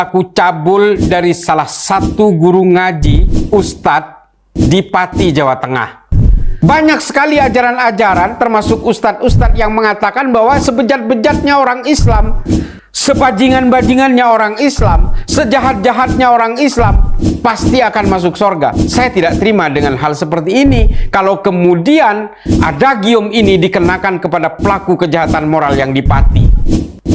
Aku cabul dari salah satu guru ngaji Ustadz di Pati, Jawa Tengah. Banyak sekali ajaran-ajaran termasuk ustadz-ustadz yang mengatakan bahwa sebejat-bejatnya orang Islam, sebajingan-bajingannya orang Islam, sejahat-jahatnya orang Islam pasti akan masuk surga. Saya tidak terima dengan hal seperti ini. Kalau kemudian adagium ini dikenakan kepada pelaku kejahatan moral yang di Pati.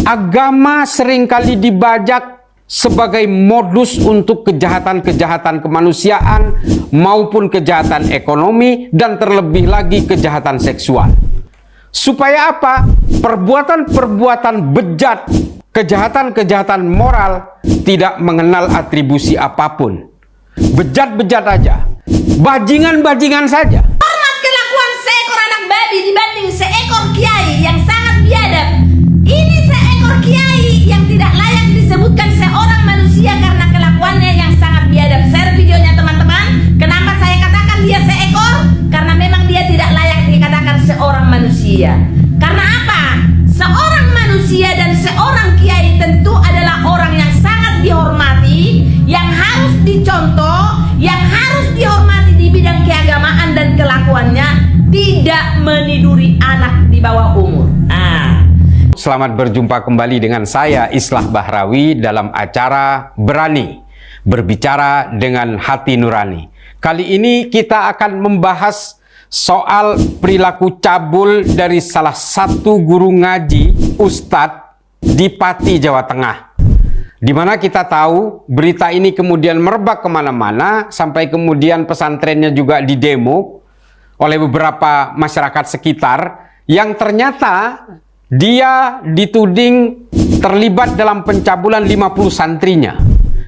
Agama seringkali dibajak sebagai modus untuk kejahatan-kejahatan kemanusiaan maupun kejahatan ekonomi dan terlebih lagi kejahatan seksual. Supaya apa? Perbuatan-perbuatan bejat, kejahatan-kejahatan moral tidak mengenal atribusi apapun. Bejat-bejat aja, bajingan-bajingan saja. Hormat kelakuan seekor anak babi dibanding seekor kiai yang sangat biadab. Ini seekor kiai yang tidak layak disebutkan seorang manusia karena kelakuannya yang sangat biadab. Share videonya teman-teman. Kenapa saya katakan dia seekor? Karena memang dia tidak layak dikatakan seorang manusia. Karena apa? Seorang manusia dan seorang kiai tentu adalah orang yang sangat dihormati, yang harus dicontoh, yang harus dihormati di bidang keagamaan dan kelakuannya tidak meniduri anak di bawah umur. Selamat berjumpa kembali dengan saya Islah Bahrawi dalam acara Berani Berbicara dengan Hati Nurani. Kali ini kita akan membahas soal perilaku cabul dari salah satu guru ngaji Ustadz di Pati, Jawa Tengah. Dimana kita tahu berita ini kemudian merebak kemana-mana sampai kemudian pesantrennya juga didemo oleh beberapa masyarakat sekitar yang ternyata dia dituding terlibat dalam pencabulan 50 santrinya,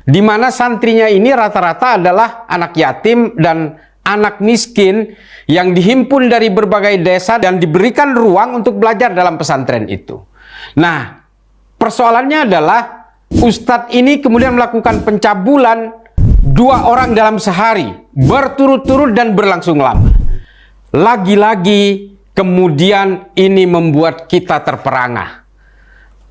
di mana santrinya ini rata-rata adalah anak yatim dan anak miskin yang dihimpun dari berbagai desa dan diberikan ruang untuk belajar dalam pesantren itu. Nah, persoalannya adalah Ustadz ini kemudian melakukan pencabulan 2 orang dalam sehari, berturut-turut dan berlangsung lama. Lagi-lagi kemudian ini membuat kita terperangah.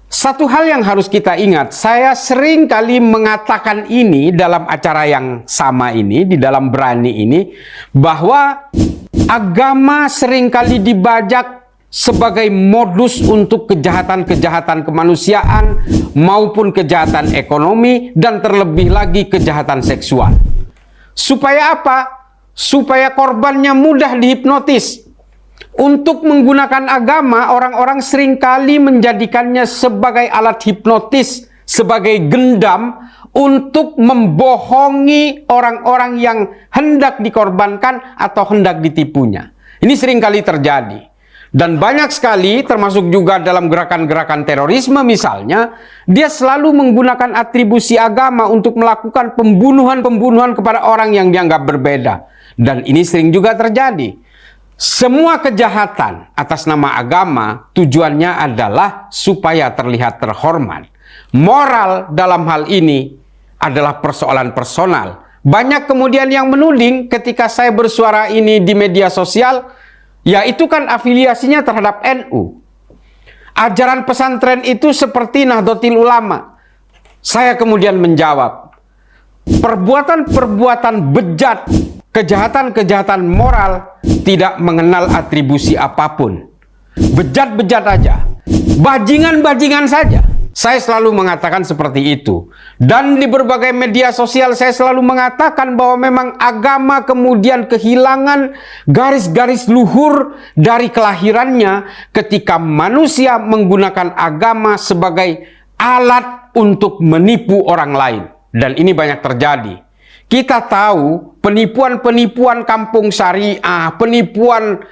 Satu hal yang harus kita ingat, saya sering kali mengatakan ini dalam acara yang sama ini, di dalam Berani ini, bahwa agama seringkali dibajak sebagai modus untuk kejahatan-kejahatan kemanusiaan maupun kejahatan ekonomi dan terlebih lagi kejahatan seksual. Supaya apa? Supaya korbannya mudah dihipnotis. Untuk menggunakan agama, orang-orang seringkali menjadikannya sebagai alat hipnotis, sebagai gendam untuk membohongi orang-orang yang hendak dikorbankan atau hendak ditipunya. Ini seringkali terjadi. Dan banyak sekali, termasuk juga dalam gerakan-gerakan terorisme misalnya, dia selalu menggunakan atribusi agama untuk melakukan pembunuhan-pembunuhan kepada orang yang dianggap berbeda. Dan ini sering juga terjadi. Semua kejahatan atas nama agama tujuannya adalah supaya terlihat terhormat. Moral dalam hal ini adalah persoalan personal. Banyak kemudian yang menuding ketika saya bersuara ini di media sosial, ya itu kan afiliasinya terhadap NU. Ajaran pesantren itu seperti Nahdlatul Ulama. Saya kemudian menjawab, perbuatan-perbuatan bejat, kejahatan-kejahatan moral tidak mengenal atribusi apapun. Bejat-bejat aja, bajingan-bajingan saja. Saya selalu mengatakan seperti itu. Dan di berbagai media sosial saya selalu mengatakan bahwa memang agama kemudian kehilangan garis-garis luhur dari kelahirannya ketika manusia menggunakan agama sebagai alat untuk menipu orang lain. Dan ini banyak terjadi. Kita tahu penipuan-penipuan kampung syariah, penipuan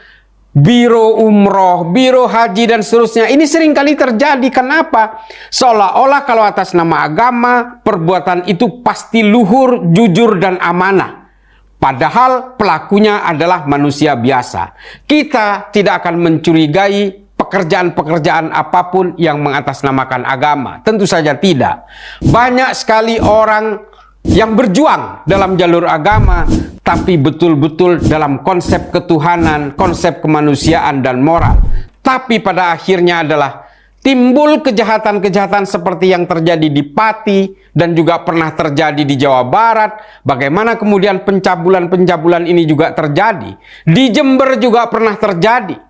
biro umroh, biro haji dan seterusnya. Ini seringkali terjadi. Kenapa? Seolah-olah kalau atas nama agama, perbuatan itu pasti luhur, jujur dan amanah. Padahal pelakunya adalah manusia biasa. Kita tidak akan mencurigai pekerjaan-pekerjaan apapun yang mengatasnamakan agama. Tentu saja tidak. Banyak sekali orang yang berjuang dalam jalur agama, tapi betul-betul dalam konsep ketuhanan, konsep kemanusiaan dan moral. Tapi pada akhirnya adalah timbul kejahatan-kejahatan seperti yang terjadi di Pati dan juga pernah terjadi di Jawa Barat. Bagaimana kemudian pencabulan-pencabulan ini juga terjadi. Di Jember juga pernah terjadi.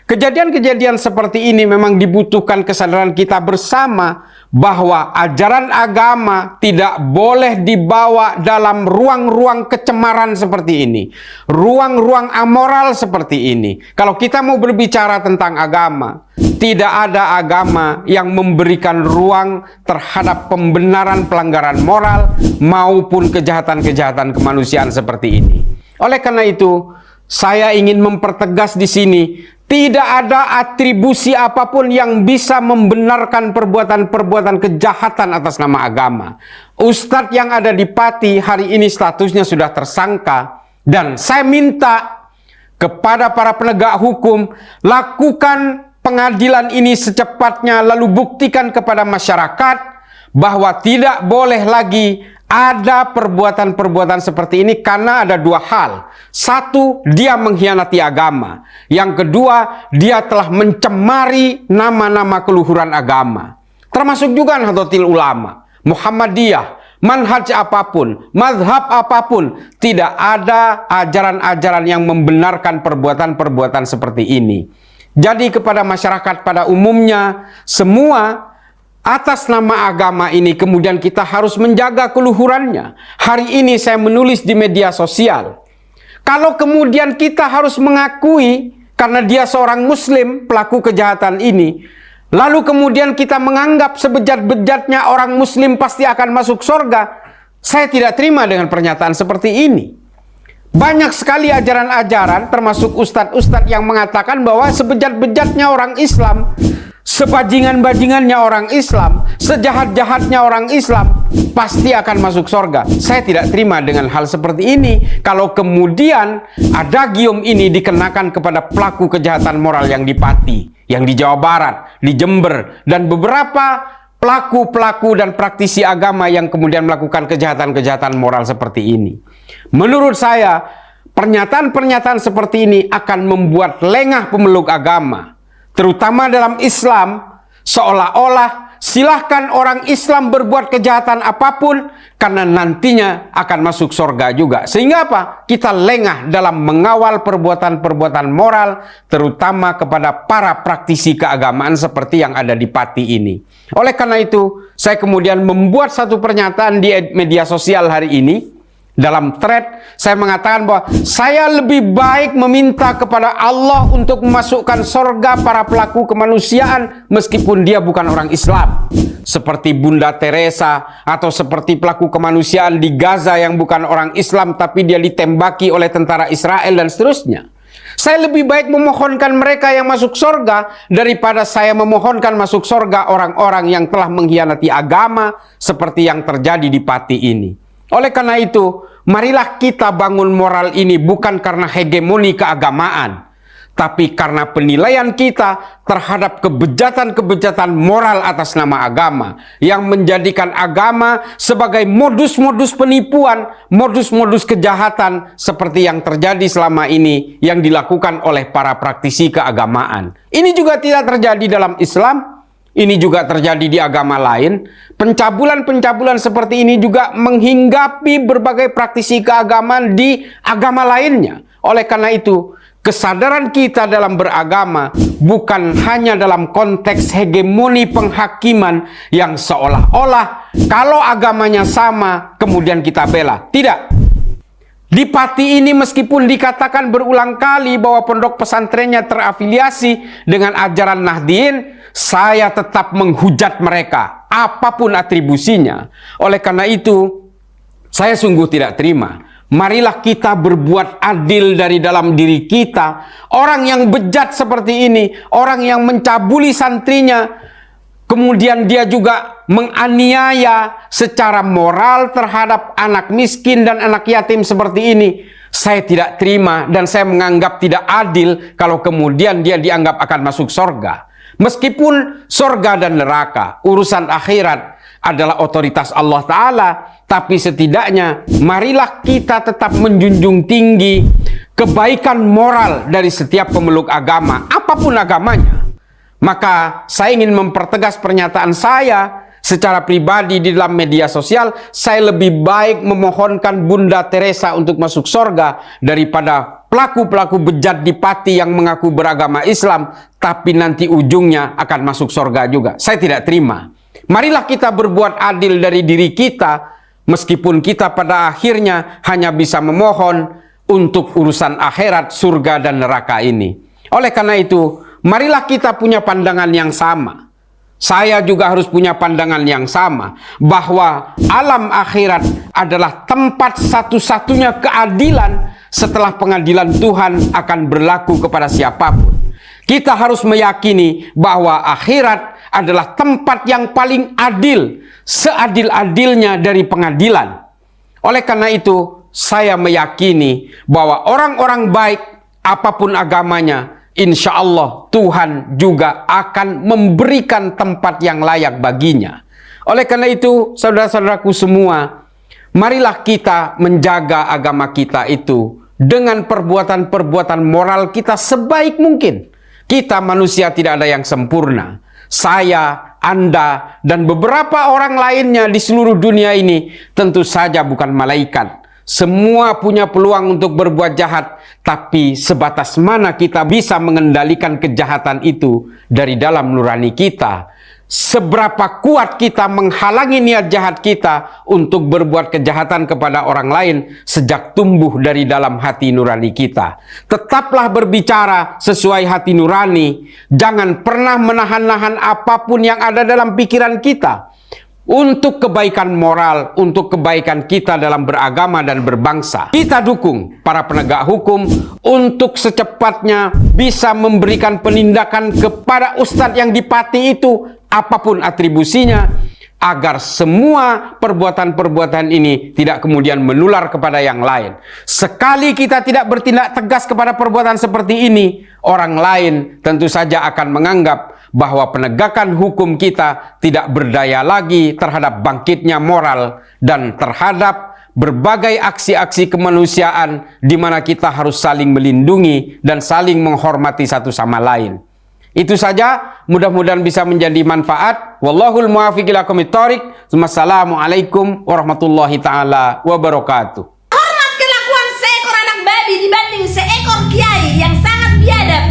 Kejadian-kejadian seperti ini memang dibutuhkan kesadaran kita bersama bahwa ajaran agama tidak boleh dibawa dalam ruang-ruang kecemaran seperti ini, ruang-ruang amoral seperti ini. Kalau kita mau berbicara tentang agama, tidak ada agama yang memberikan ruang terhadap pembenaran pelanggaran moral maupun kejahatan-kejahatan kemanusiaan seperti ini. Oleh karena itu, saya ingin mempertegas di sini, tidak ada atribusi apapun yang bisa membenarkan perbuatan-perbuatan kejahatan atas nama agama. Ustadz yang ada di Pati hari ini statusnya sudah tersangka, dan saya minta kepada para penegak hukum, lakukan pengadilan ini secepatnya, lalu buktikan kepada masyarakat bahwa tidak boleh lagi ada perbuatan-perbuatan seperti ini karena ada dua hal. Satu, dia mengkhianati agama. Yang kedua, dia telah mencemari nama-nama keluhuran agama. Termasuk juga Nahdlatul Ulama, Muhammadiyah, manhaj apapun, mazhab apapun, tidak ada ajaran-ajaran yang membenarkan perbuatan-perbuatan seperti ini. Jadi kepada masyarakat pada umumnya, semua atas nama agama ini kemudian kita harus menjaga keluhurannya. Hari ini saya menulis di media sosial, kalau kemudian kita harus mengakui karena dia seorang muslim pelaku kejahatan ini, lalu kemudian kita menganggap sebejat-bejatnya orang muslim pasti akan masuk surga, saya tidak terima dengan pernyataan seperti ini. Banyak sekali ajaran-ajaran termasuk ustadz-ustadz yang mengatakan bahwa sebejat-bejatnya orang Islam, sebajingan-bajingannya orang Islam, sejahat-jahatnya orang Islam pasti akan masuk surga. Saya tidak terima dengan hal seperti ini. Kalau kemudian adagium ini dikenakan kepada pelaku kejahatan moral yang di Pati, yang di Jawa Barat, di Jember, dan beberapa pelaku-pelaku dan praktisi agama yang kemudian melakukan kejahatan-kejahatan moral seperti ini. Menurut saya, pernyataan-pernyataan seperti ini akan membuat lengah pemeluk agama, terutama dalam Islam, seolah-olah silahkan orang Islam berbuat kejahatan apapun karena nantinya akan masuk surga juga. Sehingga apa? Kita lengah dalam mengawal perbuatan-perbuatan moral, terutama kepada para praktisi keagamaan seperti yang ada di Pati ini. Oleh karena itu, saya kemudian membuat satu pernyataan di media sosial hari ini. Dalam thread, saya mengatakan bahwa saya lebih baik meminta kepada Allah untuk memasukkan surga para pelaku kemanusiaan meskipun dia bukan orang Islam. Seperti Bunda Teresa atau seperti pelaku kemanusiaan di Gaza yang bukan orang Islam tapi dia ditembaki oleh tentara Israel dan seterusnya. Saya lebih baik memohonkan mereka yang masuk surga daripada saya memohonkan masuk surga orang-orang yang telah mengkhianati agama seperti yang terjadi di Pati ini. Oleh karena itu, marilah kita bangun moral ini bukan karena hegemoni keagamaan, tapi karena penilaian kita terhadap kebejatan-kebejatan moral atas nama agama yang menjadikan agama sebagai modus-modus penipuan, modus-modus kejahatan seperti yang terjadi selama ini yang dilakukan oleh para praktisi keagamaan. Ini juga tidak terjadi dalam Islam. Ini juga terjadi di agama lain. Pencabulan-pencabulan seperti ini juga menghinggapi berbagai praktisi keagamaan di agama lainnya. Oleh karena itu, kesadaran kita dalam beragama bukan hanya dalam konteks hegemoni penghakiman yang seolah-olah kalau agamanya sama kemudian kita bela. Tidak. Di Pati ini meskipun dikatakan berulang kali bahwa pondok pesantrennya terafiliasi dengan ajaran Nahdliyin, saya tetap menghujat mereka, apapun atribusinya. Oleh karena itu, saya sungguh tidak terima. Marilah kita berbuat adil dari dalam diri kita. Orang yang bejat seperti ini, orang yang mencabuli santrinya, kemudian dia juga menganiaya secara moral terhadap anak miskin dan anak yatim seperti ini. Saya tidak terima dan saya menganggap tidak adil kalau kemudian dia dianggap akan masuk surga. Meskipun surga dan neraka, urusan akhirat adalah otoritas Allah Ta'ala, tapi setidaknya marilah kita tetap menjunjung tinggi kebaikan moral dari setiap pemeluk agama, apapun agamanya. Maka saya ingin mempertegas pernyataan saya secara pribadi di dalam media sosial. Saya lebih baik memohonkan Bunda Teresa untuk masuk surga daripada pelaku-pelaku bejat di Pati yang mengaku beragama Islam tapi nanti ujungnya akan masuk surga juga. Saya tidak terima. Marilah kita berbuat adil dari diri kita, meskipun kita pada akhirnya hanya bisa memohon untuk urusan akhirat, surga dan neraka ini. Oleh karena itu, marilah kita punya pandangan yang sama. Saya juga harus punya pandangan yang sama, bahwa alam akhirat adalah tempat satu-satunya keadilan setelah pengadilan Tuhan akan berlaku kepada siapapun. Kita harus meyakini bahwa akhirat adalah tempat yang paling adil, seadil-adilnya dari pengadilan. Oleh karena itu, saya meyakini bahwa orang-orang baik, apapun agamanya, insya Allah Tuhan juga akan memberikan tempat yang layak baginya. Oleh karena itu, saudara-saudaraku semua, marilah kita menjaga agama kita itu dengan perbuatan-perbuatan moral kita sebaik mungkin. Kita manusia tidak ada yang sempurna. Saya, Anda, dan beberapa orang lainnya di seluruh dunia ini tentu saja bukan malaikat. Semua punya peluang untuk berbuat jahat, tapi sebatas mana kita bisa mengendalikan kejahatan itu dari dalam nurani kita. Seberapa kuat kita menghalangi niat jahat kita untuk berbuat kejahatan kepada orang lain sejak tumbuh dari dalam hati nurani kita. Tetaplah berbicara sesuai hati nurani. Jangan pernah menahan-nahan apapun yang ada dalam pikiran kita. Untuk kebaikan moral, untuk kebaikan kita dalam beragama dan berbangsa. Kita dukung para penegak hukum untuk secepatnya bisa memberikan penindakan kepada ustadz yang di Pati itu, apapun atribusinya, agar semua perbuatan-perbuatan ini tidak kemudian menular kepada yang lain. Sekali kita tidak bertindak tegas kepada perbuatan seperti ini, orang lain tentu saja akan menganggap bahwa penegakan hukum kita tidak berdaya lagi terhadap bangkitnya moral dan terhadap berbagai aksi-aksi kemanusiaan di mana kita harus saling melindungi dan saling menghormati satu sama lain. Itu saja, mudah-mudahan bisa menjadi manfaat. Wallahul muwaffiq ila aqwamit thoriq. Wassalamualaikum warahmatullahi taala wabarakatuh. Hormat kelakuan seekor anak babi dibanding seekor kiai yang sangat biadab.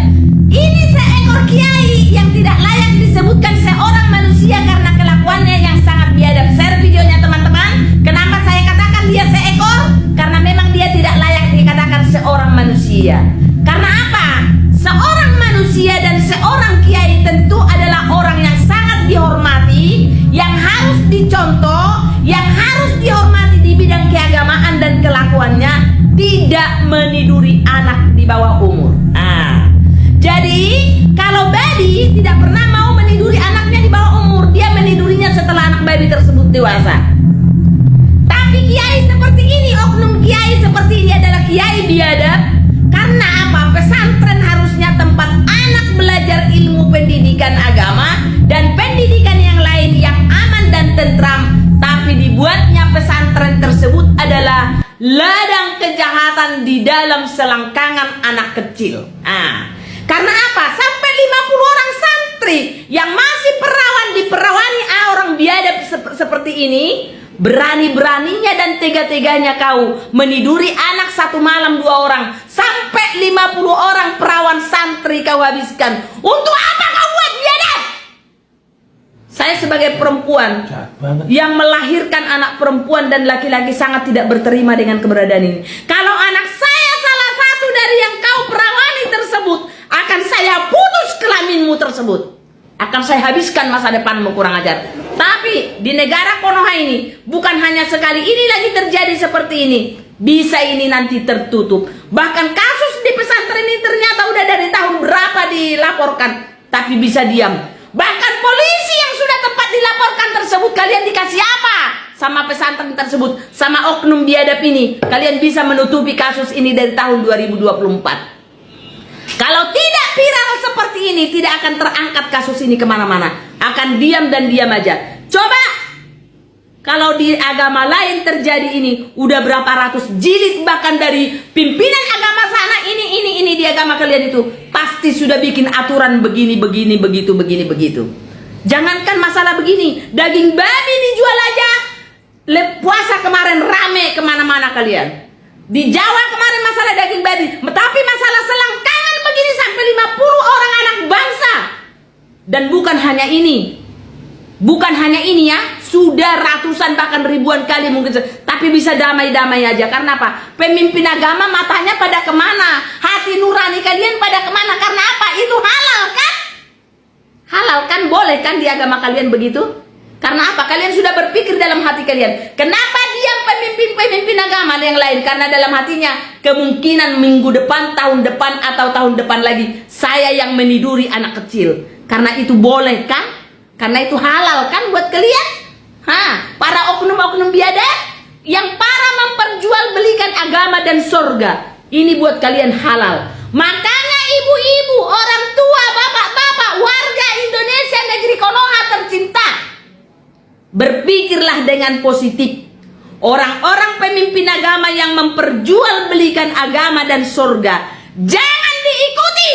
Ini seekor kiai yang tidak layak disebutkan seorang manusia karena kelakuannya yang sangat biadab. Share videonya teman-teman. Kenapa saya katakan dia seekor? Karena memang dia tidak layak dikatakan seorang manusia. Karena apa? Seorang manusia dan seorang kiai tentu adalah orang yang sangat dihormati, yang harus dicontoh, yang harus dihormati di bidang keagamaan dan kelakuannya, tidak meniduri anak di bawah umur. Jadi kalau babi tidak pernah mau meniduri anaknya di bawah umur, dia menidurinya setelah anak babi tersebut dewasa. Tapi kiai seperti ini, oknum kiai seperti ini adalah kiai biadab. Karena apa? Pesantren harusnya tempat anak belajar ilmu pendidikan agama dan pendidikan yang lain yang aman dan tentram. Tapi dibuatnya pesantren tersebut adalah ladang kejahatan di dalam selangkangan anak kecil. Karena apa? Sampai 50 orang santri yang masih perawan diperawani orang biadab seperti ini, berani-beraninya dan tega-teganya kau meniduri anak satu malam 2 orang, sampai 50 orang perawan santri kau habiskan. Untuk apa kau buat biadab? Saya sebagai perempuan yang melahirkan anak perempuan dan laki-laki sangat tidak berterima dengan keberadaan ini. Kalau anak saya salah satu dari yang kau perawani tersebut, akan saya putus kelaminmu tersebut. Akan saya habiskan masa depanmu, kurang ajar. Tapi di negara Konoha ini bukan hanya sekali ini lagi terjadi seperti ini. Bisa ini nanti tertutup. Bahkan kasus di pesantren ini ternyata udah dari tahun berapa dilaporkan, tapi bisa diam. Bahkan polisi yang sudah tempat dilaporkan tersebut, kalian dikasih apa sama pesantren tersebut, sama oknum biadab ini? Kalian bisa menutupi kasus ini dari tahun 2024. Kalau tidak viral seperti ini, tidak akan terangkat kasus ini kemana-mana. Akan diam dan diam aja. Coba Kalau di agama lain terjadi ini, udah berapa ratus jilid bahkan dari pimpinan agama sana, ini di agama kalian itu pasti sudah bikin aturan begini, begitu. Jangankan masalah begini, daging babi dijual aja. Puasa kemarin rame kemana-mana kalian. Di Jawa kemarin masalah daging babi, tapi masalah selangkangan begini sampai 50 orang anak bangsa. Dan bukan hanya ini ya, sudah ratusan bahkan ribuan kali mungkin, tapi bisa damai-damai aja. Karena apa? Pemimpin agama matanya pada kemana? Hati nurani kalian pada kemana? Karena apa? Itu halal kan? Halal kan? Boleh kan di agama kalian begitu? Karena apa? Kalian sudah berpikir dalam hati kalian. Kenapa diam pemimpin agama yang lain? Karena dalam hatinya kemungkinan minggu depan, tahun depan, atau tahun depan lagi saya yang meniduri anak kecil. Karena itu boleh kan? Karena itu halal kan buat kalian? Para oknum-oknum biadab yang para memperjualbelikan agama dan surga, ini buat kalian halal. Makanya ibu-ibu, orang tua, bapak-bapak, warga Indonesia negeri Konoha tercinta, berpikirlah dengan positif. Orang-orang pemimpin agama yang memperjualbelikan agama dan surga, jangan diikuti.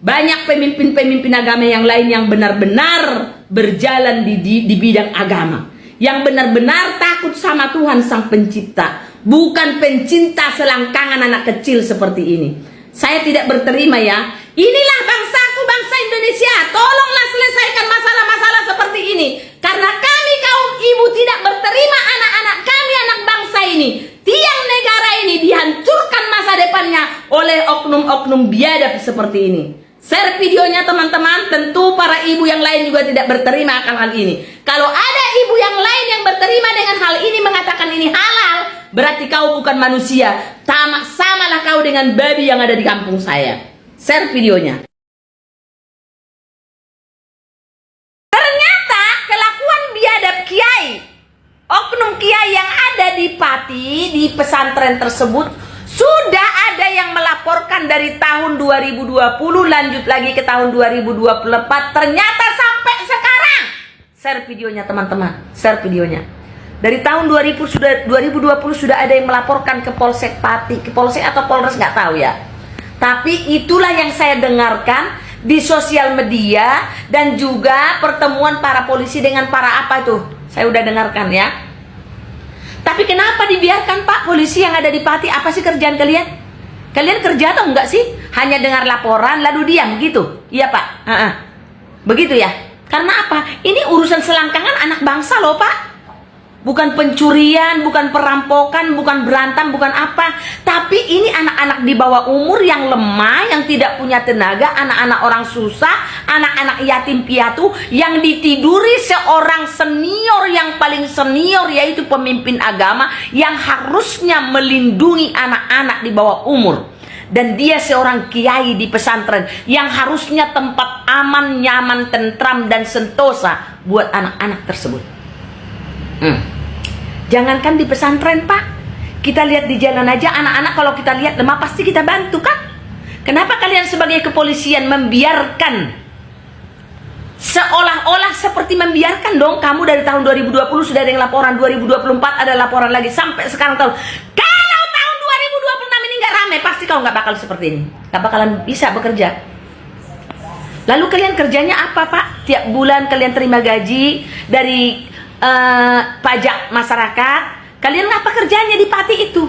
Banyak pemimpin-pemimpin agama yang lain yang benar-benar berjalan di bidang agama, yang benar-benar takut sama Tuhan Sang Pencipta, bukan pencinta selangkangan anak kecil seperti ini. Saya tidak berterima ya. Inilah bangsaku, bangsa Indonesia. Tolonglah selesaikan masalah-masalah seperti ini. Karena kami kaum ibu tidak berterima anak-anak kami, anak bangsa ini, tiang negara ini dihancurkan masa depannya oleh oknum-oknum biadab seperti ini. Share videonya teman-teman. Tentu para ibu yang lain juga tidak berterima akan hal ini. Kalau ada ibu yang lain yang berterima dengan hal ini, mengatakan ini halal, berarti kau bukan manusia. Samalah kau dengan babi yang ada di kampung saya. Share videonya. Ternyata kelakuan biadab kiai, oknum kiai yang ada di Pati, di pesantren tersebut, sudah ada yang melaporkan dari tahun 2020, lanjut lagi ke tahun 2024, ternyata sampai sekarang. Share videonya teman-teman, share videonya. Dari tahun 2020 sudah ada yang melaporkan ke Polsek Pati, ke Polsek atau Polres nggak tahu ya. Tapi itulah yang saya dengarkan di sosial media dan juga pertemuan para polisi dengan para apa itu. Saya udah dengarkan ya. Tapi kenapa dibiarkan Pak polisi yang ada di Pati? Apa sih kerjaan kalian? Kalian kerja atau enggak sih? Hanya dengar laporan lalu diam gitu? Iya Pak? Begitu ya? Karena apa? Ini urusan selangkangan anak bangsa loh Pak. Bukan pencurian, bukan perampokan, bukan berantam, bukan apa. Tapi ini anak-anak di bawah umur yang lemah, yang tidak punya tenaga, anak-anak orang susah, anak-anak yatim piatu yang ditiduri seorang senior yang paling senior, yaitu pemimpin agama yang harusnya melindungi anak-anak di bawah umur. Dan dia seorang kiai di pesantren yang harusnya tempat aman, nyaman, tentram, dan sentosa buat anak-anak tersebut. Jangankan di pesantren Pak, kita lihat di jalan aja anak-anak kalau kita lihat lemah pasti kita bantu kan? Kenapa kalian sebagai kepolisian membiarkan? Seolah-olah seperti membiarkan dong. Kamu dari tahun 2020 sudah ada yang laporan, 2024 ada laporan lagi, sampai sekarang tahun. Kalau tahun 2026 ini nggak rame, pasti kau nggak bakal seperti ini, nggak bakalan bisa bekerja. Lalu kalian kerjanya apa Pak? Tiap bulan kalian terima gaji dari pajak masyarakat. Kalian apa kerjanya di Pati itu?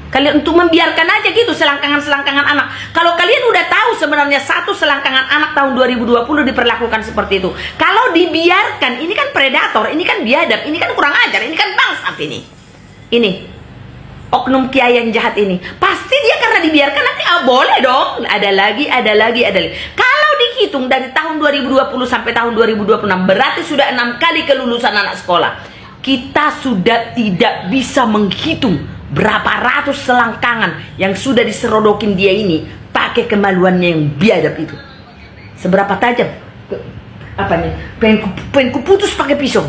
Kalian untuk membiarkan aja gitu selangkangan-selangkangan anak. Kalau kalian udah tahu sebenarnya satu selangkangan anak tahun 2020 diperlakukan seperti itu. Kalau dibiarkan, ini kan predator, ini kan biadab, ini kan kurang ajar, ini kan bangsat ini. Ini oknum kiai yang jahat ini. Pasti dia karena dibiarkan nanti boleh dong. Ada lagi. Kalau dihitung dari tahun 2020 sampai tahun 2026, berarti sudah 6 kali kelulusan anak sekolah. Kita sudah tidak bisa menghitung berapa ratus selangkangan yang sudah diserodokin dia ini pakai kemaluannya yang biadab itu. Seberapa tajam pengen kuputus pakai pisau.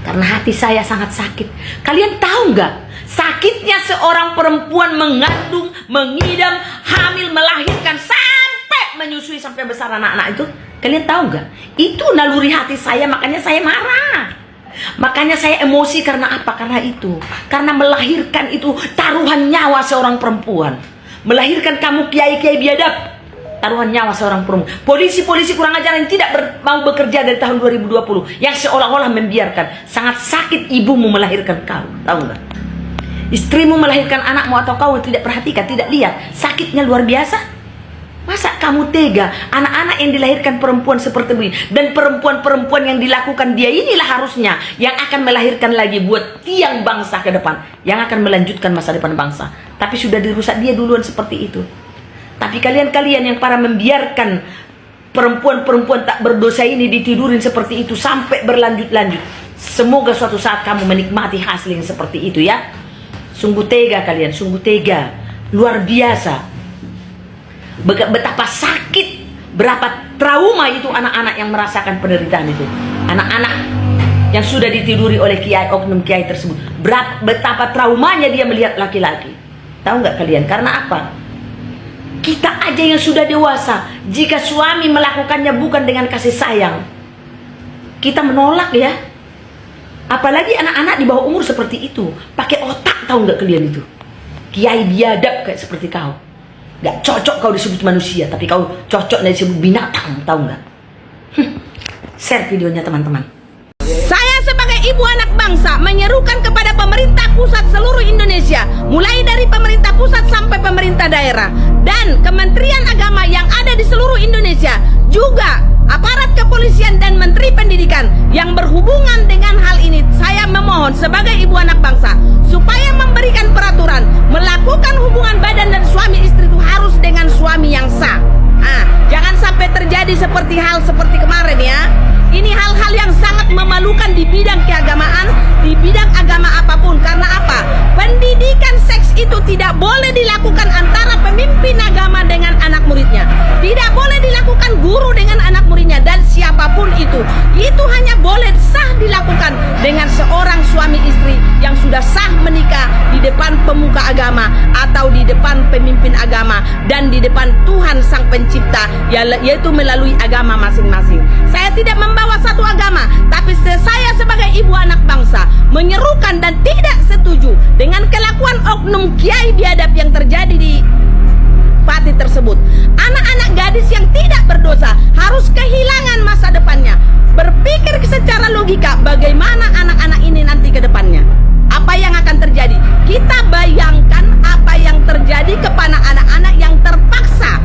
Karena hati saya sangat sakit. Kalian tahu nggak sakitnya seorang perempuan mengandung, mengidam, hamil, melahirkan sampai menyusui sampai besar anak-anak itu? Kalian tahu nggak? Itu naluri hati saya, makanya saya marah. Makanya saya emosi karena apa? Karena itu. Karena melahirkan itu taruhan nyawa seorang perempuan. Melahirkan kamu kiai-kiai biadab. Taruhan nyawa seorang perempuan. Polisi-polisi kurang ajar yang tidak mau bekerja dari tahun 2020. Yang seolah-olah membiarkan. Sangat sakit ibumu melahirkan kau. Tahu nggak? Istrimu melahirkan anakmu atau kau tidak perhatikan, tidak lihat. Sakitnya luar biasa. Masa kamu tega anak-anak yang dilahirkan perempuan seperti ini, dan perempuan-perempuan yang dilakukan dia inilah harusnya yang akan melahirkan lagi buat tiang bangsa ke depan, yang akan melanjutkan masa depan bangsa. Tapi sudah dirusak dia duluan seperti itu. Tapi kalian-kalian yang para membiarkan perempuan-perempuan tak berdosa ini ditidurin seperti itu sampai berlanjut-lanjut. Semoga suatu saat kamu menikmati hasil yang seperti itu ya. Sungguh tega kalian, sungguh tega. Luar biasa. Betapa sakit, berapa trauma itu anak-anak yang merasakan penderitaan itu. Anak-anak yang sudah ditiduri oleh kiai, oknum kiai tersebut. Betapa traumanya dia melihat laki-laki. Tahu nggak kalian? Karena apa? Kita aja yang sudah dewasa, jika suami melakukannya bukan dengan kasih sayang, kita menolak ya. Apalagi anak-anak di bawah umur seperti itu, pakai otak, tahu nggak kalian itu? Kiai biadab kayak seperti kau. Gak cocok kau disebut manusia, tapi kau cocok disebut binatang, tahu nggak? Share videonya teman-teman. Saya sebagai ibu anak bangsa menyerukan kepada pemerintah pusat seluruh Indonesia, mulai dari pemerintah pusat sampai pemerintah daerah dan Kementerian Agama yang ada di seluruh Indonesia, juga aparat kepolisian dan Menteri Pendidikan yang berhubungan dengan hal ini. Saya memohon sebagai ibu anak bangsa supaya memberikan peraturan melakukan hubungan badan dan suami istri itu harus dengan suami yang sah. Jangan sampai terjadi seperti kemarin ya. Ini hal-hal yang sangat memalukan di bidang keagamaan, di bidang agama apapun. Karena apa? Pendidikan seks itu tidak boleh dilakukan antara pemimpin agama dengan anak muridnya. Tidak boleh dilakukan guru dengan anak muridnya dan siapapun itu. Itu hanya boleh sah dilakukan dengan seorang suami istri yang sudah sah menikah di depan pemuka agama atau di depan pemimpin agama dan di depan Tuhan Sang Pencipta, yaitu melalui agama masing-masing. Saya tidak membawa satu agama, tapi saya sebagai ibu anak bangsa menyerukan dan tidak setuju dengan kelakuan oknum kiai biadab yang terjadi di Pati tersebut. Anak-anak gadis yang tidak berdosa harus kehilangan masa depannya. Berpikir secara logika, bagaimana anak-anak ini nanti ke depannya? Apa yang akan terjadi? Kita bayangkan apa yang terjadi kepada anak-anak yang terpaksa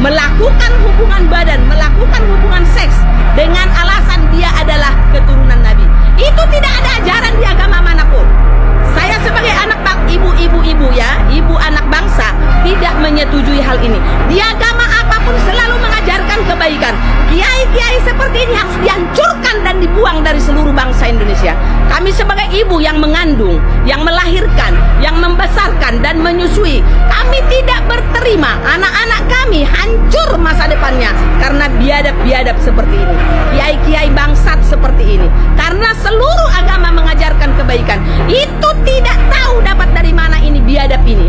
melakukan hubungan badan, melakukan hubungan seks dengan alasan dia adalah keturunan Nabi. Itu tidak ada ajaran di agama manapun. Saya sebagai anak ibu-ibu ya, ibu anak bangsa tidak menyetujui hal ini. Di agama apapun selalu mengajarkan kebaikan. Kiai-kiai seperti ini harus dihancurkan dan dibuang dari seluruh bangsa Indonesia. Kami sebagai ibu yang mengandung, yang melahirkan, yang membesarkan dan menyusui, kami tidak berterima anak-anak kami hancur masa depannya karena biadab-biadab seperti ini, kiai-kiai bangsat seperti ini. Karena seluruh agama mengajarkan kebaikan. Itu tidak tahu dapat dari mana ini biadab ini.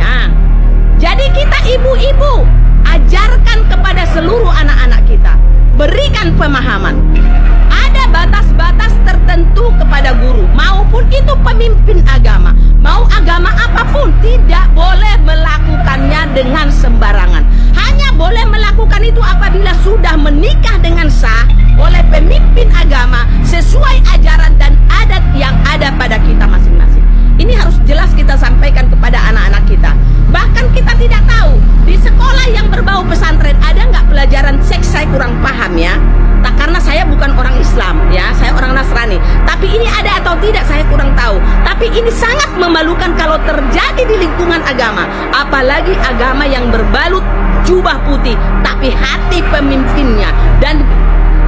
Jadi kita ibu-ibu ajarkan kepada seluruh anak-anak kita, berikan pemahaman. Ada batas-batas tertentu kepada guru maupun itu pemimpin agama, mau agama apapun, tidak boleh melakukannya dengan sembarangan. Hanya boleh melakukan itu apabila sudah menikah dengan sah oleh pemimpin agama sesuai ajaran dan adat yang ada pada kita masing-masing. Ini harus jelas kita sampaikan kepada anak-anak kita. Bahkan kita tidak tahu di sekolah yang berbau pesantren ada nggak pelajaran seks. Saya kurang paham ya. Nah, karena saya bukan orang Islam ya, saya orang Nasrani. Tapi ini ada atau tidak saya kurang tahu. Tapi ini sangat memalukan kalau terjadi di lingkungan agama, apalagi agama yang berbalut jubah putih, tapi hati pemimpinnya dan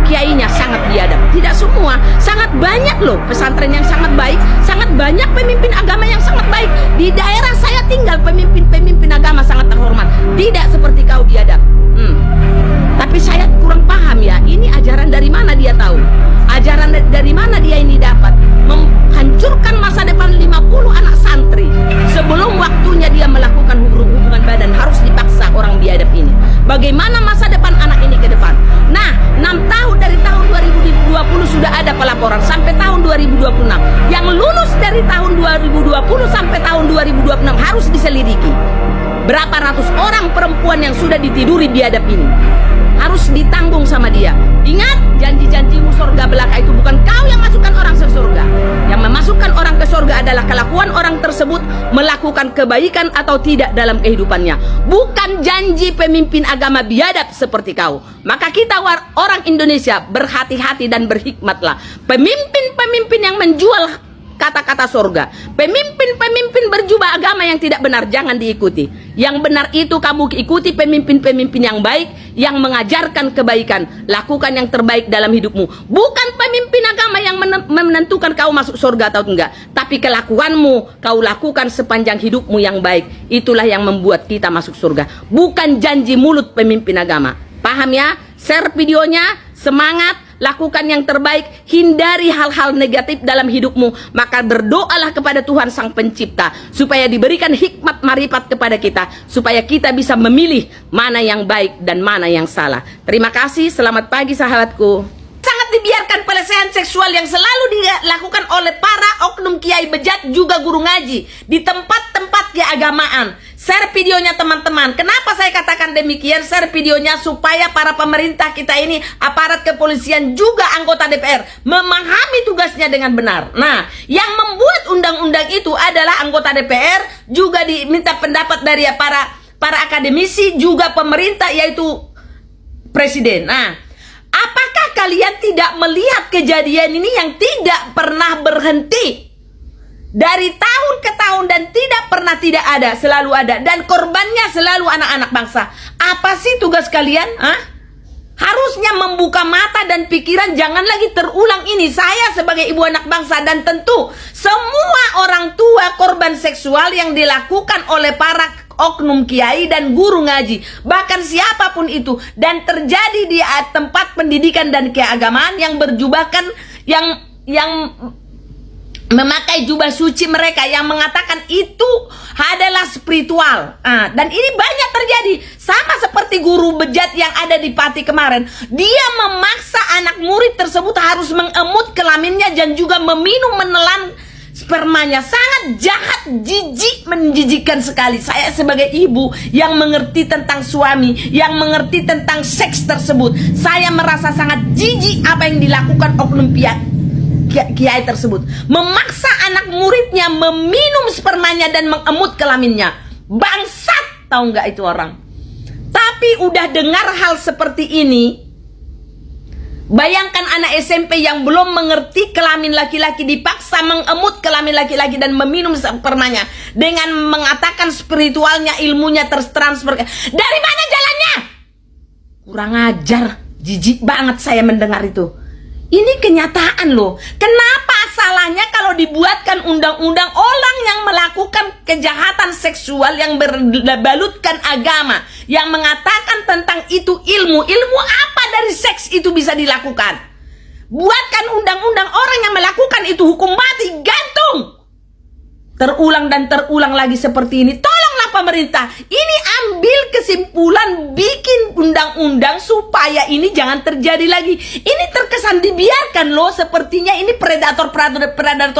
kiainya sangat biadab. Tidak semua, sangat banyak loh pesantren yang sangat baik, sangat banyak pemimpin agama yang sangat baik. Di daerah saya tinggal pemimpin-pemimpin agama sangat terhormat. Tidak seperti kau biadab. Tapi saya kurang paham ya, ini ajaran dari mana dia tahu? Ajaran dari mana dia ini dapat? Menghancurkan masa depan 50 anak santri sebelum waktunya dia melakukan hubungan badan, harus dipaksa orang biadab ini. Bagaimana masa depan anak ini ke depan? Nah, 6 tahun 2026. Yang lulus dari tahun 2020 sampai tahun 2026 harus diselidiki. Berapa ratus orang perempuan yang sudah ditiduri biadab ini harus ditanggung sama dia. Ingat, janji-janjimu surga belaka itu bukan kau yang masukkan orang ke surga. Yang memasukkan orang ke surga adalah kelakuan orang tersebut melakukan kebaikan atau tidak dalam kehidupannya, bukan janji pemimpin agama biadab seperti kau. Maka kita orang Indonesia berhati-hati dan berhikmatlah. Pemimpin-pemimpin yang menjual kata-kata surga, pemimpin-pemimpin berjubah agama yang tidak benar, jangan diikuti. Yang benar itu kamu ikuti pemimpin-pemimpin yang baik, yang mengajarkan kebaikan. Lakukan yang terbaik dalam hidupmu. Bukan pemimpin agama yang menentukan kau masuk surga atau enggak, tapi kelakuanmu kau lakukan sepanjang hidupmu yang baik. Itulah yang membuat kita masuk surga, bukan janji mulut pemimpin agama. Paham ya? Share videonya, semangat, lakukan yang terbaik, hindari hal-hal negatif dalam hidupmu. Maka berdoalah kepada Tuhan Sang Pencipta supaya diberikan hikmat marifat kepada kita, supaya kita bisa memilih mana yang baik dan mana yang salah. Terima kasih, selamat pagi sahabatku. Sangat dibiarkan pelecehan seksual yang selalu dilakukan oleh para oknum kiai bejat juga guru ngaji di tempat-tempat keagamaan. Share videonya teman-teman. Kenapa saya katakan demikian? Share videonya supaya para pemerintah kita ini, aparat kepolisian juga anggota DPR memahami tugasnya dengan benar. Nah, yang membuat undang-undang itu adalah anggota DPR, juga diminta pendapat dari para akademisi, juga pemerintah yaitu presiden. Nah, apakah kalian tidak melihat kejadian ini yang tidak pernah berhenti? Dari tahun ke tahun dan tidak pernah tidak ada, selalu ada. Dan korbannya selalu anak-anak bangsa. Apa sih tugas kalian? Harusnya membuka mata dan pikiran, jangan lagi terulang ini. Saya sebagai ibu anak bangsa dan tentu semua orang tua korban seksual yang dilakukan oleh para oknum kiai dan guru ngaji, bahkan siapapun itu, dan terjadi di tempat pendidikan dan keagamaan yang berjubahkan, yang memakai jubah suci mereka, yang mengatakan itu adalah spiritual. Dan ini banyak terjadi, sama seperti guru bejat yang ada di Pati kemarin. Dia memaksa anak murid tersebut harus mengemut kelaminnya dan juga menelan spermanya. Sangat jahat, jijik, menjijikkan sekali. Saya sebagai ibu yang mengerti tentang suami, yang mengerti tentang seks tersebut, saya merasa sangat jijik apa yang dilakukan oknum kiai tersebut. Memaksa anak muridnya meminum spermanya dan mengemut kelaminnya. Bangsat, tahu nggak itu orang? Tapi udah dengar hal seperti ini, bayangkan anak SMP yang belum mengerti kelamin laki-laki dipaksa mengemut kelamin laki-laki dan meminum spermanya dengan mengatakan spiritualnya, ilmunya tertransfer. Dari mana jalannya? Kurang ajar, jijik banget saya mendengar itu. Ini kenyataan loh. Kenapa salahnya kalau dibuatkan undang-undang orang yang melakukan kejahatan seksual yang berbalutkan agama, yang mengatakan tentang itu ilmu apa dari seks itu bisa dilakukan? Buatkan undang-undang orang yang melakukan itu hukum mati, gantung. Terulang dan terulang lagi seperti ini. Tolonglah pemerintah, ini ambil kesimpulan, bikin undang-undang supaya ini jangan terjadi lagi. Ini terkesan dibiarkan loh. Sepertinya ini predator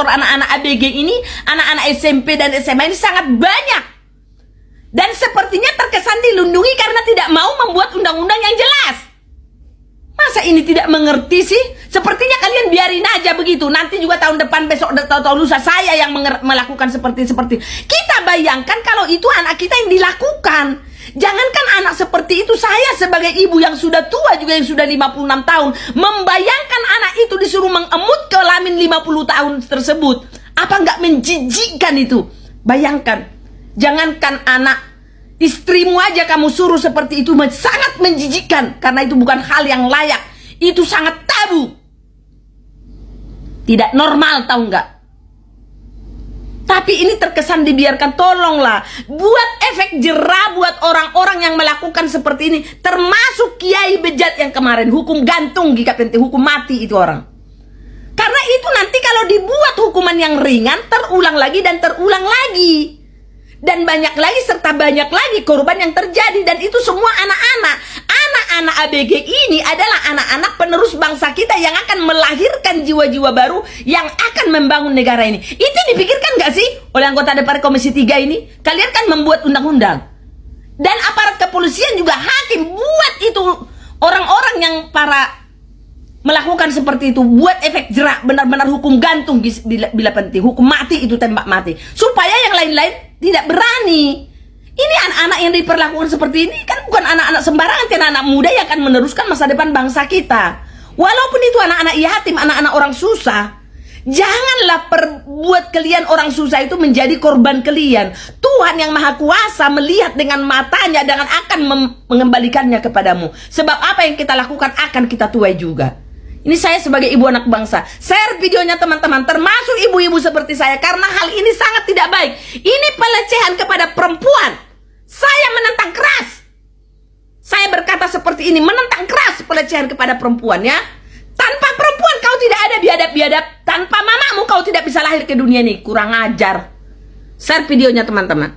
anak-anak ABG ini, anak-anak SMP dan SMA ini sangat banyak. Dan sepertinya terkesan dilindungi karena tidak mau membuat undang-undang yang jelas. Masa ini tidak mengerti sih? Sepertinya kalian biarin aja begitu. Nanti juga tahun depan, besok, tahun lusa saya yang melakukan seperti. Kita bayangkan kalau itu anak kita yang dilakukan. Jangankan anak seperti itu, saya sebagai ibu yang sudah tua juga, yang sudah 56 tahun, membayangkan anak itu disuruh mengemut kelamin 50 tahun tersebut. Apa nggak menjijikkan itu? Bayangkan. Jangankan anak, istrimu aja kamu suruh seperti itu, sangat menjijikkan. Karena itu bukan hal yang layak. Itu sangat tabu. Tidak normal, tahu nggak? Tapi ini terkesan dibiarkan. Tolonglah buat efek jerah buat orang-orang yang melakukan seperti ini, termasuk kiai bejat yang kemarin, hukum gantung jika penting, hukum mati itu orang. Karena itu nanti kalau dibuat hukuman yang ringan, terulang lagi dan terulang lagi. Dan banyak lagi serta banyak lagi korban yang terjadi. Dan itu semua anak-anak. Anak-anak ABG ini adalah anak-anak penerus bangsa kita yang akan melahirkan jiwa-jiwa baru yang akan membangun negara ini. Itu dipikirkan gak sih oleh anggota DPR Komisi 3 ini? Kalian kan membuat undang-undang. Dan aparat kepolisian juga hakim buat itu orang-orang yang para melakukan seperti itu, buat efek jerak, benar-benar hukum gantung bila penting, hukum mati itu, tembak mati, supaya yang lain-lain tidak berani. Ini anak-anak yang diperlakukan seperti ini kan bukan anak-anak sembarangan, kan anak muda yang akan meneruskan masa depan bangsa kita. Walaupun itu anak-anak yatim, anak-anak orang susah, janganlah perbuat kalian orang susah itu menjadi korban kalian. Tuhan yang Maha Kuasa melihat dengan matanya dan akan mengembalikannya kepadamu. Sebab apa yang kita lakukan akan kita tuai juga. Ini saya sebagai ibu anak bangsa, share videonya teman-teman, termasuk ibu-ibu seperti saya, karena hal ini sangat tidak baik. Ini pelecehan kepada perempuan. Saya menentang keras. Saya berkata seperti ini, menentang keras pelecehan kepada perempuan, ya. Tanpa perempuan kau tidak ada biadab-biadab. Tanpa mamamu kau tidak bisa lahir ke dunia ini. Kurang ajar. Share videonya teman-teman.